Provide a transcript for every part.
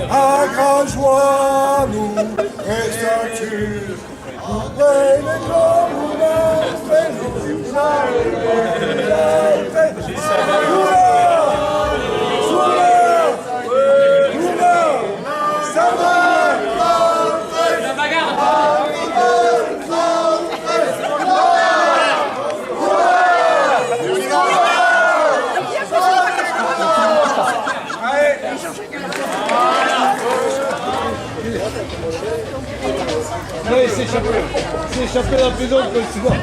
À grand joie nous restons-tu pour veiller comme il s'est échappé dans la prison, tu vois.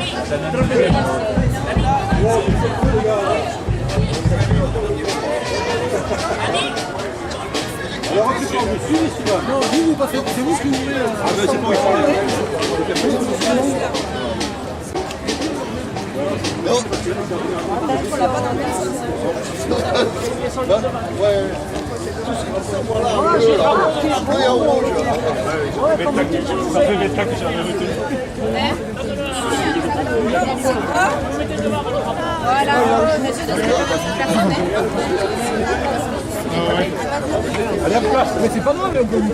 Alors, tu prends vous suivez celui-là. Non, vous passez, c'est vous qui ouvrez. Ah ben c'est bon, il faut aller. Ouais. Ça fait 20 ans que j'en ai retenu. Voilà, monsieur de Allez, hop là. Mais c'est pas mal, mais on peut lui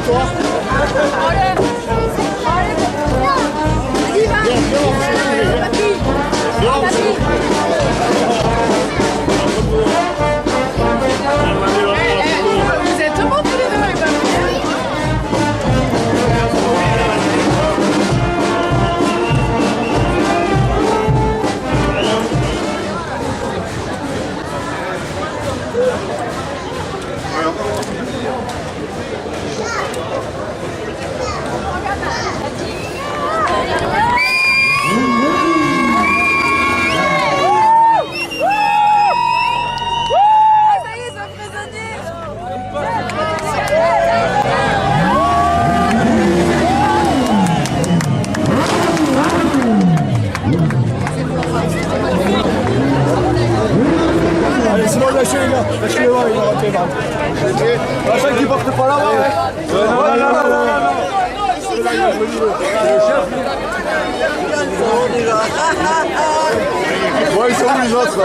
toi. Vous êtes tout le monde tous les deux avec papy. Ça y est, c'est prisonnier. Allez, c'est bon, lâchez les gars. Lâchez les mains, il va rentrer là. La chaîne qui porte pas la main, hein. Ouais, ils sont où les autres?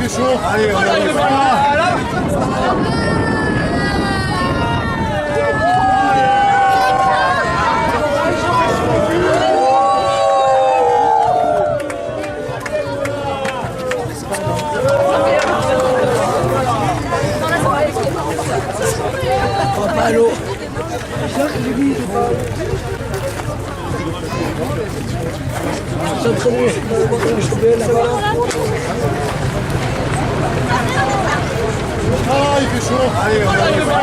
fait chaud. Allez, on y va. Allô. Ah, il fait chaud. Allez, on y va.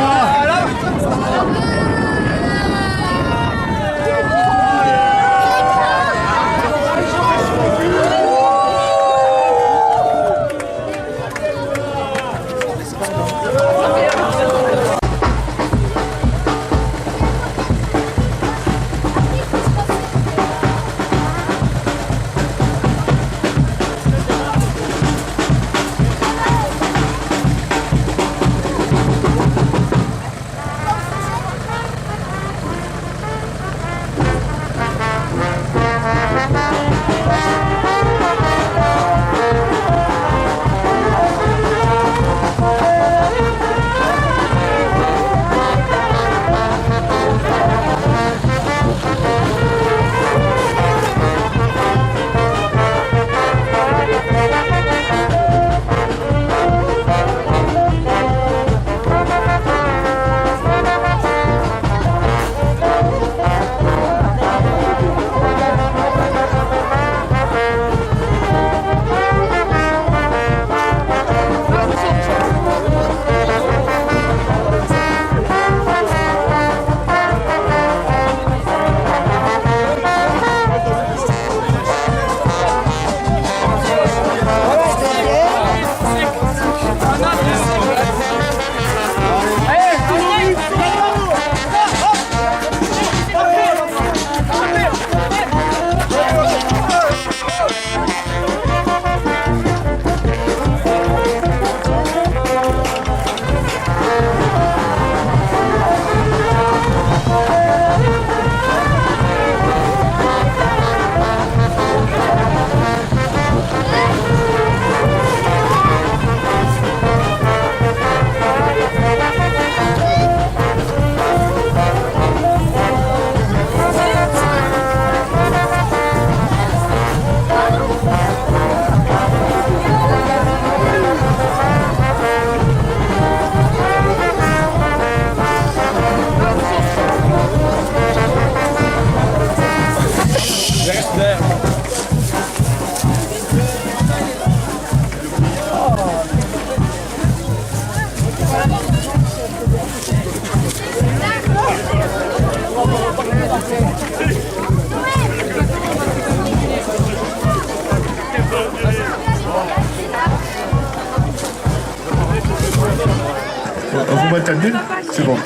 Vous m'entendez? C'est bon.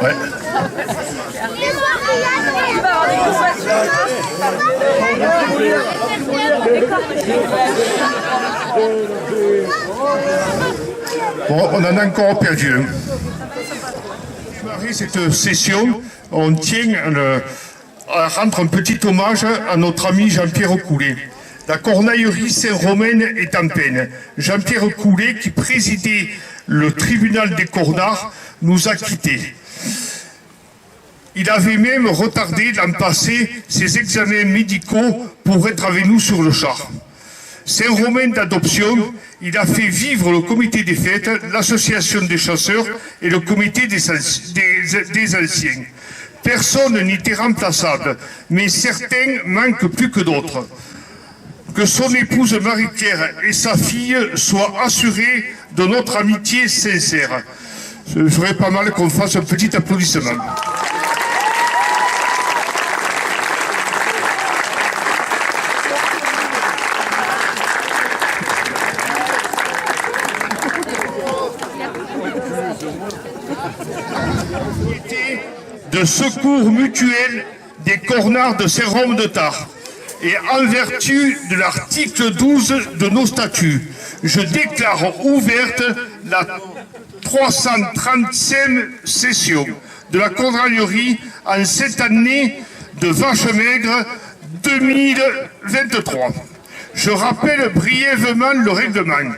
Ouais. Bon, on en a encore perdu un. Cette session, on tient à rendre un petit hommage à notre ami Jean-Pierre Coulet. La cornaillerie Saint-Romaine est en peine. Jean-Pierre Coulet, qui présidait le tribunal des Cornards, nous a quittés. Il avait même retardé l'an passé ses examens médicaux pour être avec nous sur le char. Saint-Romain d'adoption, il a fait vivre le comité des fêtes, l'association des chasseurs et le comité des anciens. Personne n'était remplaçable, mais certains manquent plus que d'autres. Que son épouse Marie-Pierre et sa fille soient assurées de notre amitié sincère. Ce serait pas mal qu'on fasse un petit applaudissement. De secours mutuel des Cornards de Saint-Rome-de-Tard. Et en vertu de l'article 12 de nos statuts, je déclare ouverte la 335e session de la cornaillerie en cette année de vache maigre 2023. Je rappelle brièvement le règlement.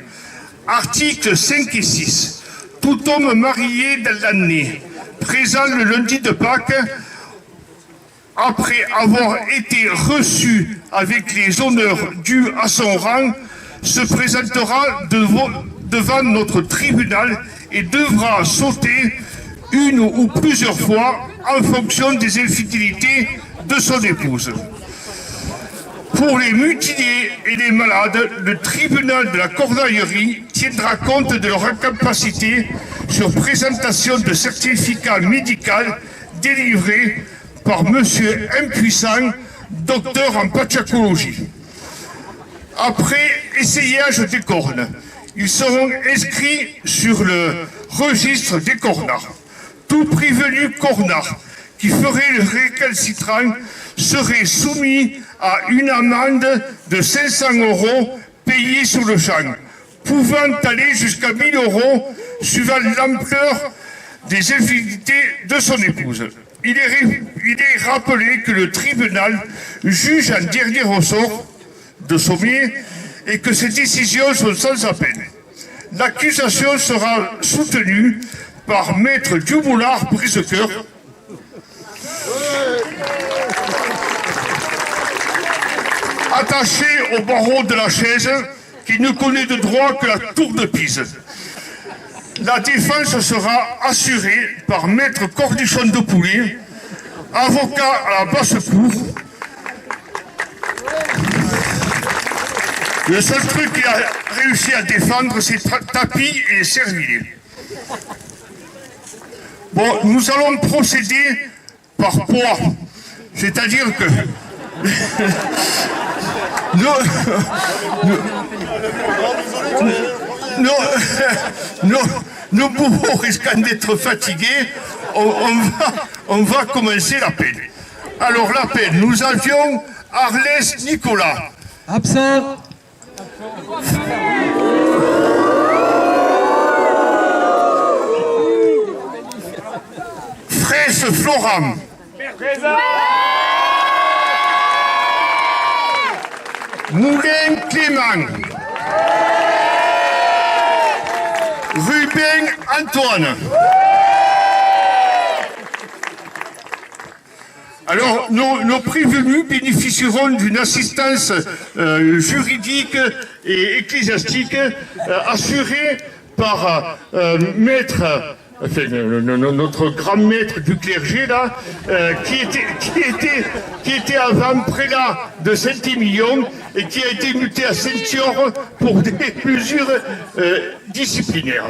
Articles 5 et 6. Tout homme marié dans l'année, présent le lundi de Pâques, après avoir été reçu avec les honneurs dus à son rang, se présentera devant notre tribunal et devra sauter une ou plusieurs fois en fonction des infidélités de son épouse. Pour les mutilés et les malades, le tribunal de la Cornaillerie tiendra compte de leur incapacité sur présentation de certificat médical délivré par monsieur impuissant, docteur en pachacologie. Après essayage des cornes, ils seront inscrits sur le registre des cornards. Tout prévenu cornard qui ferait le récalcitrant serait soumis à une amende de 500 € payée sur le champ, pouvant aller jusqu'à 1 000 € suivant l'ampleur des infidélités de son épouse. Il est rappelé que le tribunal juge en dernier ressort de sommier et que ces décisions sont sans appel. L'accusation sera soutenue par maître Dumoulard Brisecoeur, attaché au barreau de la chaise, qui ne connaît de droit que la tour de Pise. La défense sera assurée par maître Cornichon de Poulet, avocat à la basse-cour. Le seul truc qu'il a réussi à défendre, c'est tapis et servilés. Bon, nous allons procéder par poids, c'est-à-dire que nous pouvons risquer d'être fatigués, on va commencer l'appel. Alors l'appel, nous avions Arlès Nicolas. Absent. Fraisse Florent. Présent. Moulin Clément. Rubin Antoine. Alors, nos prévenus bénéficieront d'une assistance juridique et ecclésiastique assurée par maître, enfin, notre grand maître du clergé là, qui était avant prélat de Saint-Émilion et qui a été muté à Saint-Thior pour des mesures disciplinaires.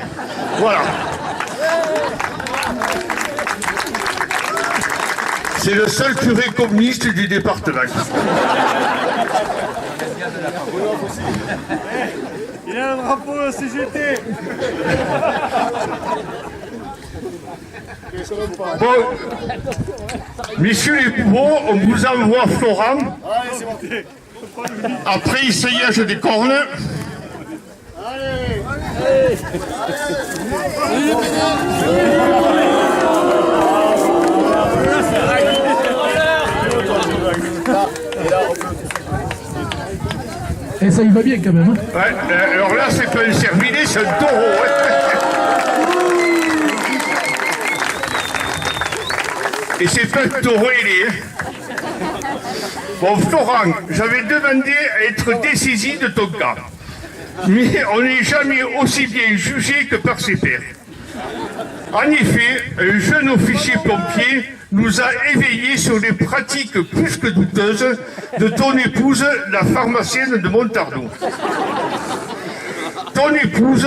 Voilà. C'est le seul curé communiste du département. Il a un drapeau de CGT. Bon, messieurs les bourreaux, on vous envoie Florent. Allez, c'est monté. Après essayage des cornes. Allez. Et ça y va bien quand même. Hein. Ouais, alors là, c'est pas un cervidé, c'est un taureau. Et c'est pas un taureau, il est. Bon, Florent, j'avais demandé à être dessaisi de ton cas. Mais on n'est jamais aussi bien jugé que par ses pairs. En effet, un jeune officier pompier nous a éveillés sur les pratiques plus que douteuses de ton épouse, la pharmacienne de Montardeau. Ton épouse,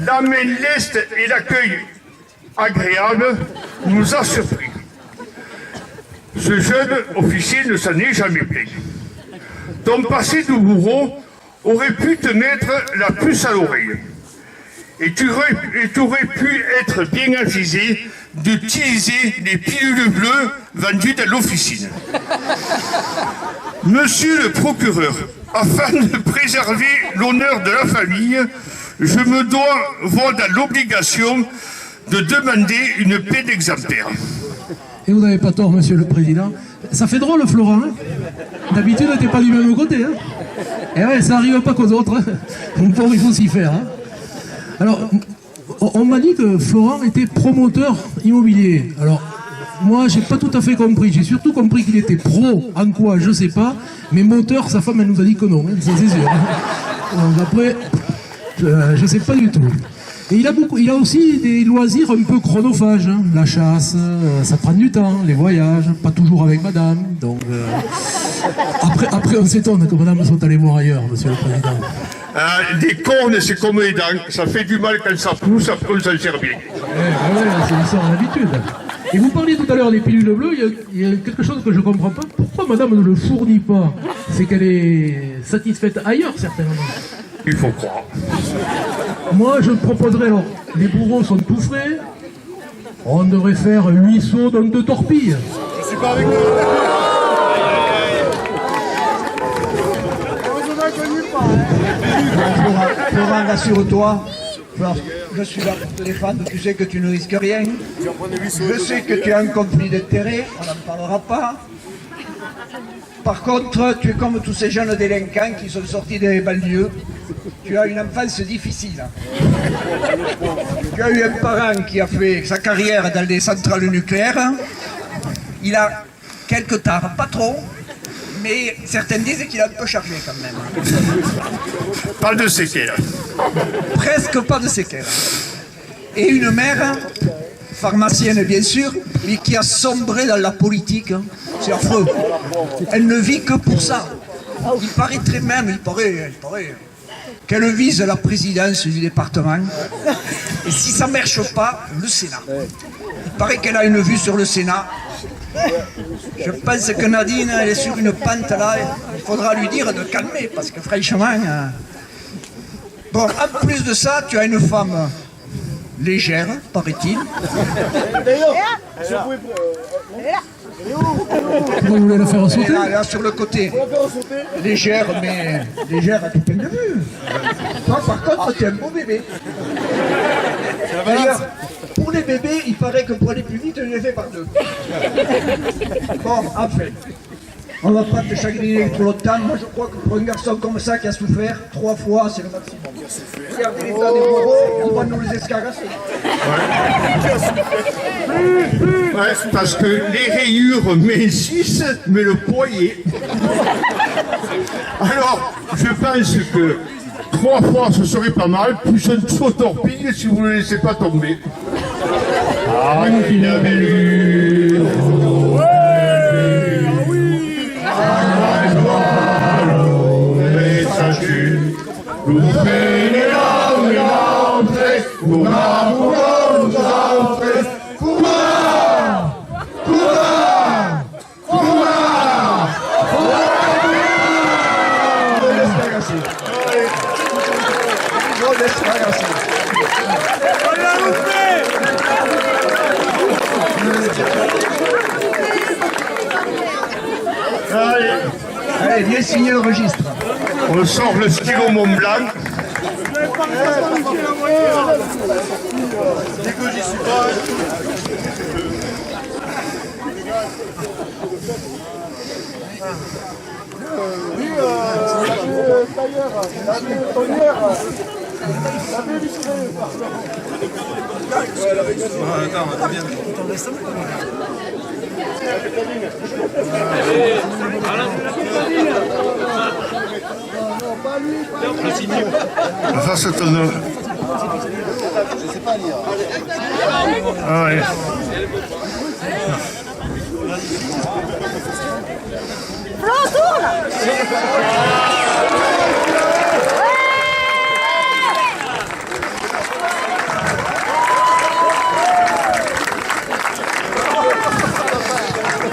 la main leste et l'accueil agréable nous a surpris. Ce jeune officier ne s'en est jamais plaint. Ton passé de bourreau aurait pu te mettre la puce à l'oreille. Et tu aurais pu être bien avisé d'utiliser les pilules bleues vendues dans l'officine. Monsieur le procureur, afin de préserver l'honneur de la famille, je me dois voir dans l'obligation de demander une peine exemplaire. Et vous n'avez pas tort, monsieur le président. Ça fait drôle, Florent. Hein. D'habitude, t'es pas du même côté. Hein. Et ouais, ça arrive pas qu'aux autres. Hein. Pour il faut s'y faire. Hein. Alors, on m'a dit que Florent était promoteur immobilier. Alors, moi, j'ai pas tout à fait compris. J'ai surtout compris qu'il était pro. En quoi, je sais pas. Mais moteur, sa femme, elle nous a dit que non. Hein, ça, c'est sûr. Donc après, je sais pas du tout. Et il a aussi des loisirs un peu chronophages. Hein. La chasse, ça prend du temps. Les voyages, pas toujours avec madame. Donc, après, on s'étonne que madame soit allée voir ailleurs, monsieur le président. Des cornes, c'est comme les dents. Ça fait du mal quand ça pousse, après on s'en sert bien. Ouais, c'est l'histoire d'habitude. Et vous parliez tout à l'heure des pilules bleues, il y a quelque chose que je ne comprends pas. Pourquoi madame ne le fournit pas? C'est qu'elle est satisfaite ailleurs, certainement. Il faut croire. Moi, je proposerais, alors, les bourreaux sont tout frais, on devrait faire 8 sauts dans 2 torpilles. Je suis pas avec eux. Florent, rassure-toi. Je suis là pour te défendre, tu sais que tu ne risques rien. Je sais que tu as un conflit d'intérêts, on n'en parlera pas. Par contre, tu es comme tous ces jeunes délinquants qui sont sortis des banlieues. Tu as une enfance difficile. Tu as eu un parent qui a fait sa carrière dans les centrales nucléaires. Il a quelques tares, pas trop, mais certains disent qu'il a un peu chargé quand même. Pas de séquelles. Presque pas de séquelles. Et une mère, pharmacienne bien sûr, mais qui a sombré dans la politique. C'est affreux. Elle ne vit que pour ça. Il paraîtrait même, il paraît qu'elle vise la présidence du département. Et si ça ne marche pas, le Sénat. Il paraît qu'elle a une vue sur le Sénat. Je pense que Nadine, elle est sur une pente là. Il faudra lui dire de calmer, parce que franchement... Bon, en plus de ça, tu as une femme légère, paraît-il. D'ailleurs, si vous pouvez... Vous voulez la faire sauter? Là, sur le côté. Légère, mais légère à tout point de vue. Toi, par contre, tu es un beau bébé. D'ailleurs, pour les bébés, il paraît que pour aller plus vite, je les fais par 2. Bon, enfin. On ne va pas te chagriner trop longtemps. Moi, je crois que pour un garçon comme ça qui a souffert 3 fois, c'est le maximum. Regardez l'état des bourreaux, on va nous les escarasser. Ouais, parce que les rayures mincissent, mais le poignet. Alors, je pense que 3 fois, ce serait pas mal, plus un saut torpille si vous ne le laissez pas tomber. Ah, il avait lu. Allez, viens signer le registre. On sort le stylo Mont Blanc. Ça c'est un... Je sais pas lire. Ah ouais.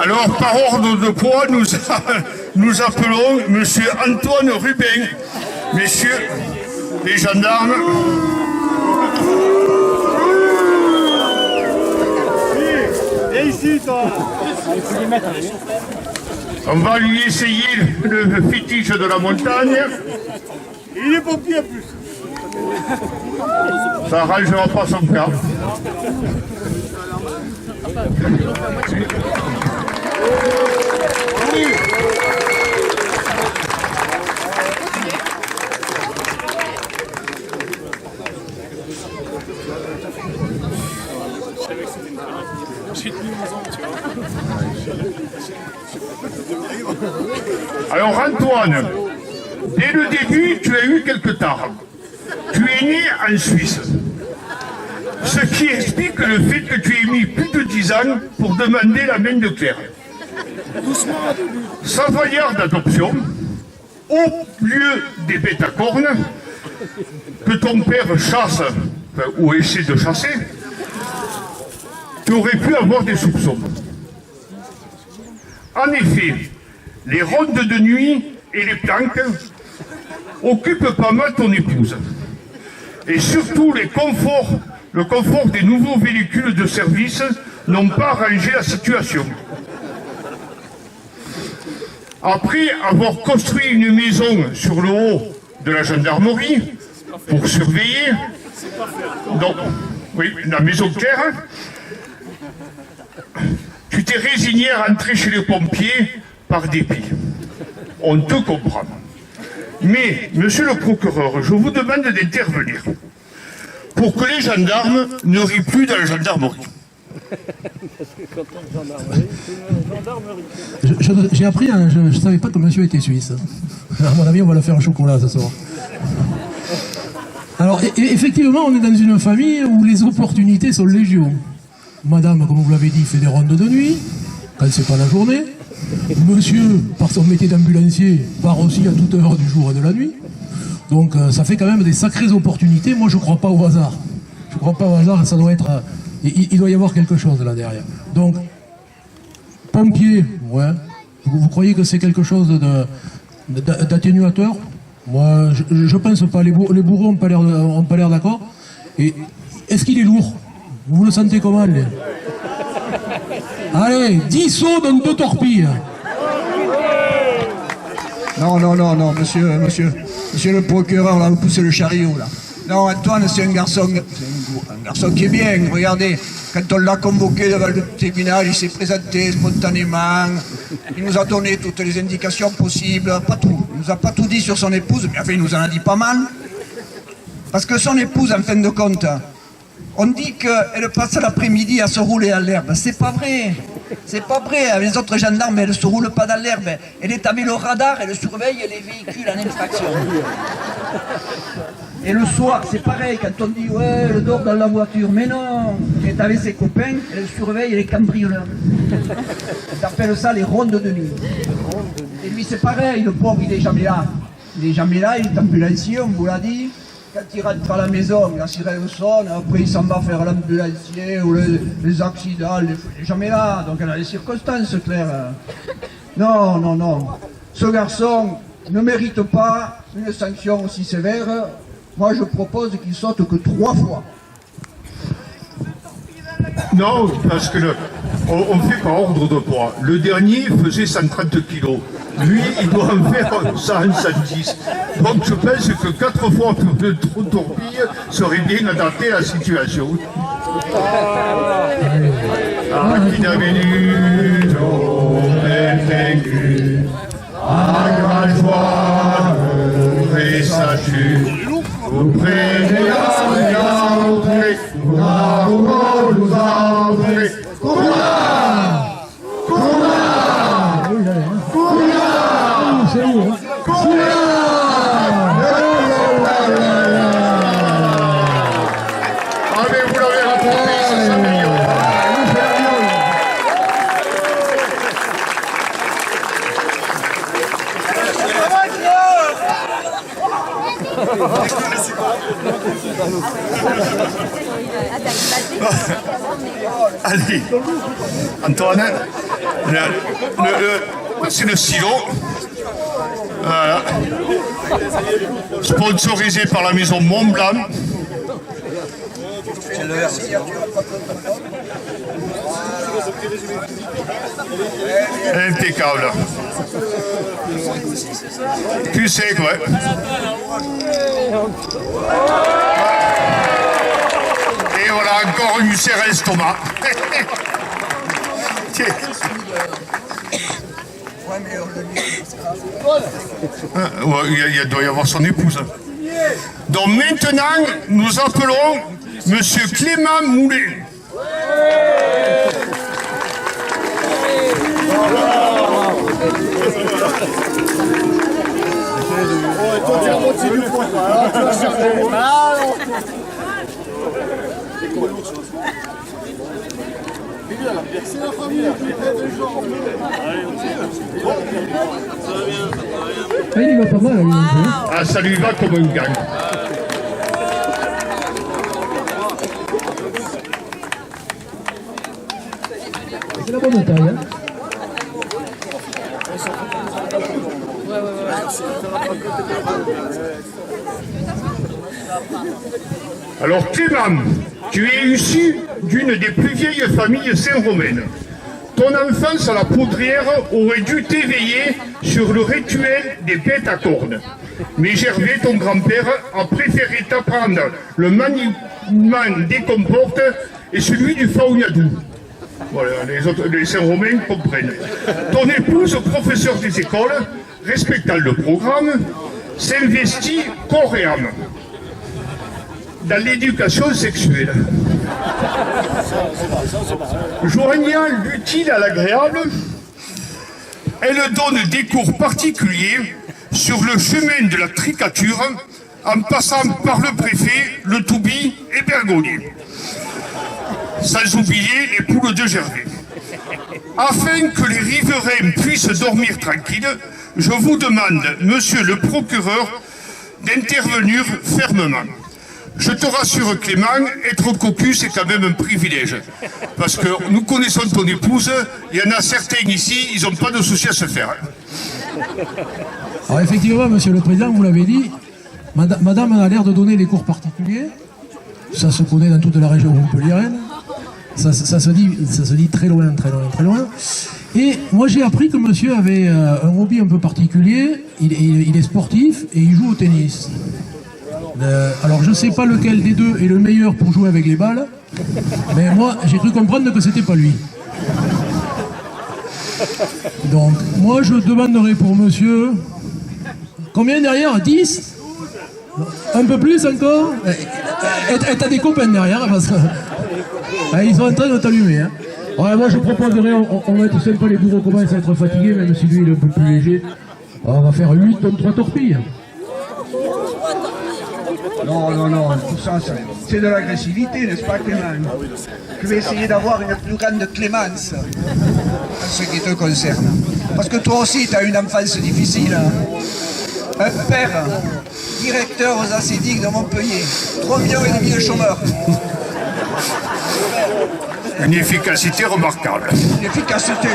Alors, par ordre de poids, nous appelons M. Antoine Rubin. Messieurs les gendarmes. Viens ici, toi. On va lui essayer le fétiche de la montagne. Il est pompier en plus. Ça n'arrangera pas son cas. Alors Antoine, dès le début, tu as eu quelques tares. Tu es né en Suisse. Ce qui explique le fait que tu aies mis plus de 10 ans pour demander la main de Claire. Savoyard d'adoption, au lieu des bêtes à cornes, que ton père chasse, enfin, ou essaie de chasser, tu aurais pu avoir des soupçons. En effet, les rondes de nuit et les planques occupent pas mal ton épouse. Et surtout, le confort des nouveaux véhicules de service n'ont pas arrangé la situation. Après avoir construit une maison sur le haut de la gendarmerie pour surveiller, donc, oui, la maison Claire, tu t'es résigné à rentrer chez les pompiers par dépit. On te comprend. Mais, monsieur le procureur, je vous demande d'intervenir pour que les gendarmes ne rient plus dans la gendarmerie. J'ai appris, hein, je ne savais pas que monsieur était suisse. À mon avis, on va le faire au chocolat ce soir. Alors, effectivement, on est dans une famille où les opportunités sont légion. Madame, comme vous l'avez dit, fait des rondes de nuit, quand c'est pas la journée. Monsieur, par son métier d'ambulancier, part aussi à toute heure du jour et de la nuit. Donc ça fait quand même des sacrées opportunités. Moi, je ne crois pas au hasard. Je ne crois pas au hasard, ça doit être... il doit y avoir quelque chose là derrière. Donc, pompier, ouais. Vous croyez que c'est quelque chose d'atténuateur? Moi, je pense pas. Les bourreaux n'ont pas l'air d'accord. Et est-ce qu'il est lourd? Vous le sentez comment, lui? Allez, 10 sauts dans 2 torpilles. Non, monsieur le procureur, là, vous poussez le chariot, là. Non, Antoine, c'est un garçon qui est bien, regardez. Quand on l'a convoqué devant le tribunal, il s'est présenté spontanément. Il nous a donné toutes les indications possibles, pas tout. Il nous a pas tout dit sur son épouse, mais enfin, il nous en a dit pas mal. Parce que son épouse, en fin de compte, on dit qu'elle passe l'après-midi à se rouler à l'herbe. C'est pas vrai. C'est pas vrai. Les autres gendarmes, elles ne se roulent pas dans l'herbe. Elle est avec le radar, elle surveille les véhicules en infraction. Et le soir, c'est pareil. Quand on dit, ouais, elle dort dans la voiture. Mais non. Elle est avec ses copains, elle surveille les cambrioleurs. On appelle ça les rondes de nuit. Et lui, c'est pareil. Le pauvre, il est jamais là. Il est jamais là, il est ambulancier, on vous l'a dit. Quand il rentre à la maison, la sirène sonne, après il s'en va faire l'ambulancier ou les accidents, il n'est jamais là, donc elle a les circonstances, Claire. Non. Ce garçon ne mérite pas une sanction aussi sévère. Moi, je propose qu'il saute que 3 fois. Non, parce que on fait par ordre de poids. Le dernier faisait 130 kilos. Lui, il doit en faire 110. Donc je pense que 4 fois de torpille serait bien adapté à la situation. Qui n'avait nu, j'aurais vaincu. À grande joie, et sa chute. Auprès de l'entrée, nous entrer. Allez, Antoine, c'est le silo. Voilà. Sponsorisé par la maison Montblanc. Impeccable. Tu sais quoi. Et voilà, encore une serre à l'estomac. Tiens. Ouais, mais on le dit. Ah, ouais, il doit y avoir son épouse. Donc maintenant, nous appelons Monsieur Clément Moulet. Ah, il y va pas mal, lui. Hein. Ah, ça lui va comme un gang. C'est la bonne taille. Hein. Alors Clément, tu es issu d'une des plus vieilles familles saint-romaines. Ton enfance à la poudrière aurait dû t'éveiller sur le rituel des bêtes à cornes. Mais Gervais, ton grand-père, a préféré t'apprendre le maniement des comportes et celui du faunadou. Voilà, les Saint-Romains comprennent. Ton épouse, professeur des écoles, respectant le programme, s'investit corps et âme dans l'éducation sexuelle. Joignant l'utile à l'agréable, elle donne des cours particuliers sur le chemin de la tricature en passant par le préfet, le Toubi et Bergonier. Sans oublier les poules de Gervais. Afin que les riverains puissent dormir tranquilles, je vous demande, monsieur le procureur, d'intervenir fermement. Je te rassure Clément, être cocu c'est quand même un privilège. Parce que nous connaissons ton épouse, il y en a certains ici, ils n'ont pas de souci à se faire. Alors effectivement, monsieur le président, vous l'avez dit, madame a l'air de donner des cours particuliers. Ça se connaît dans toute la région montpelliéraine. Ça se dit très loin, très loin, très loin. Et moi j'ai appris que monsieur avait un hobby un peu particulier. Il est sportif et il joue au tennis. Alors je ne sais pas lequel des deux est le meilleur pour jouer avec les balles, mais moi j'ai cru comprendre que c'était pas lui. Donc moi je demanderai pour monsieur, combien derrière? 10? Un peu plus encore? Et t'as des copains derrière parce que ils sont en train de t'allumer. Hein. Ouais, moi je proposerais, on va être sympa, les bourreaux commencent à être fatigués, même si lui il est un peu plus léger. On va faire 8 tonnes 3 torpilles. Non, tout ça, c'est de l'agressivité, n'est-ce pas, Clément? Je vais essayer d'avoir une plus grande clémence en ce qui te concerne. Parce que toi aussi, tu as une enfance difficile. Un père, directeur aux acédiques de Montpellier, 3,5 millions de chômeurs. Une efficacité remarquable. Une efficacité.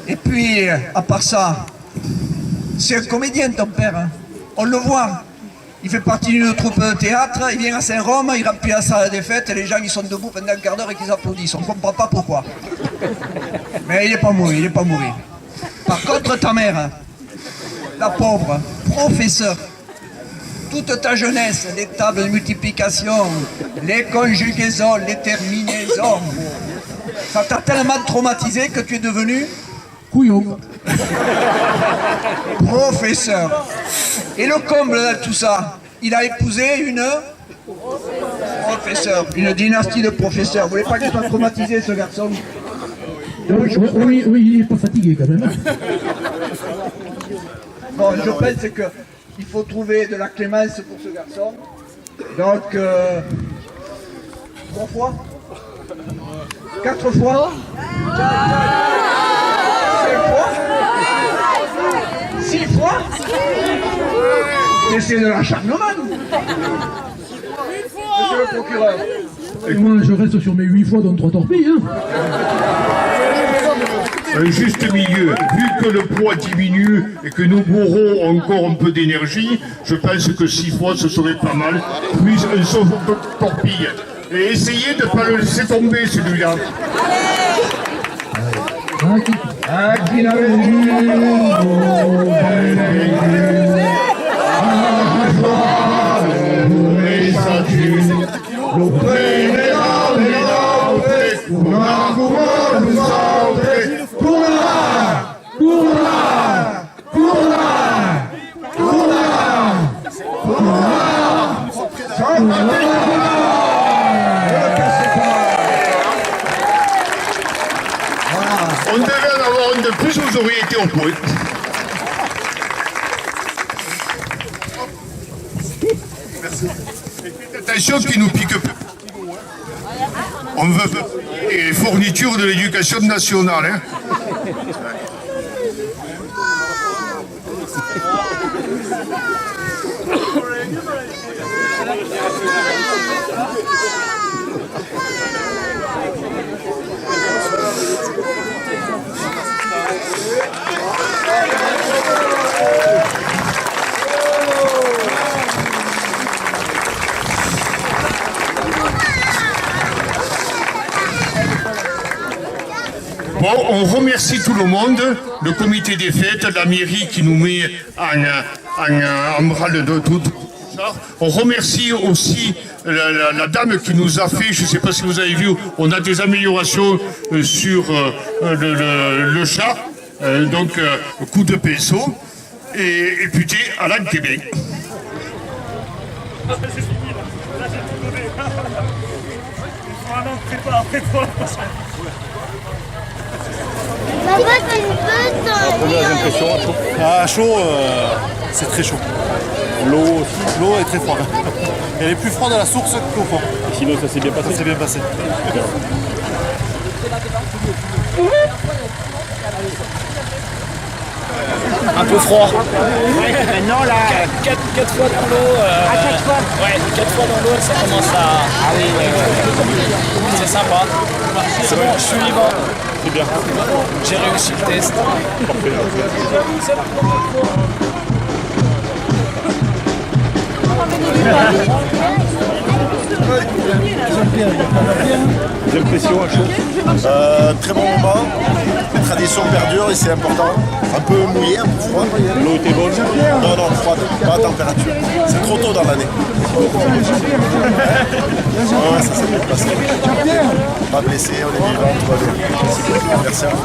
Et puis, à part ça, c'est un comédien, ton père. Hein. On le voit. Il fait partie d'une troupe de théâtre, il vient à Saint-Rome, il remplit la salle des fêtes, et les gens ils sont debout pendant un quart d'heure et qu'ils applaudissent. On ne comprend pas pourquoi. Mais il n'est pas mouru, il n'est pas mouru. Par contre, ta mère, la pauvre, professeur, toute ta jeunesse, les tables de multiplication, les conjugaisons, les terminaisons, ça t'a tellement traumatisé que tu es devenu Couillon. Professeur. Et le comble de tout ça, il a épousé une professeur, une dynastie de professeurs. Vous voulez pas qu'il soit traumatisé, ce garçon? Oui, il n'est pas fatigué quand même. Bon, je pense qu'il faut trouver de la clémence pour ce garçon. Donc, 3 fois 4 fois 5 fois 6 fois. Et c'est de l'acharnement. Monsieur le procureur. Et moi je reste sur mes 8 fois dans 3 torpilles. Hein. Un juste milieu, vu que le poids diminue et que nous bourrons encore un peu d'énergie, je pense que 6 fois ce serait pas mal, puis un saut de torpille. Et essayez de ne pas le laisser tomber celui-là. Lo devait en avoir une de plus, vous auriez été au point. Merci. Faites attention qui nous pique pas. On veut les fournitures de l'éducation nationale. Hein. Bon, on remercie tout le monde, le comité des fêtes, la mairie qui nous met en branle de tout ça. On remercie aussi la dame qui nous a fait, je ne sais pas si vous avez vu, on a des améliorations sur le chat, donc coup de pinceau, et putain, Alain Québec. Papa, tu peux Première impression à chaud. À chaud, c'est très chaud. L'eau est très froide. Elle est plus froide à la source qu'au fond. Et sinon, ça s'est bien passé. Ça s'est bien passé. Un peu froid. Ouais, maintenant là. 4 fois dans l'eau. À 4 fois. Ouais, 4 fois dans l'eau, ça commence à. Ah oui, c'est sympa. C'est bon, je suis vivant. C'est bien. J'ai réussi le test. L'impression à chaud. Très bon moment. La tradition perdure et c'est important. Un peu mouillé, un peu froid. L'eau était bonne. Non, froide, pas à température. C'est trop tôt dans l'année. Ouais, ça s'est bien passé. Pas blessé, on est vivant, tout va bien. Merci à vous.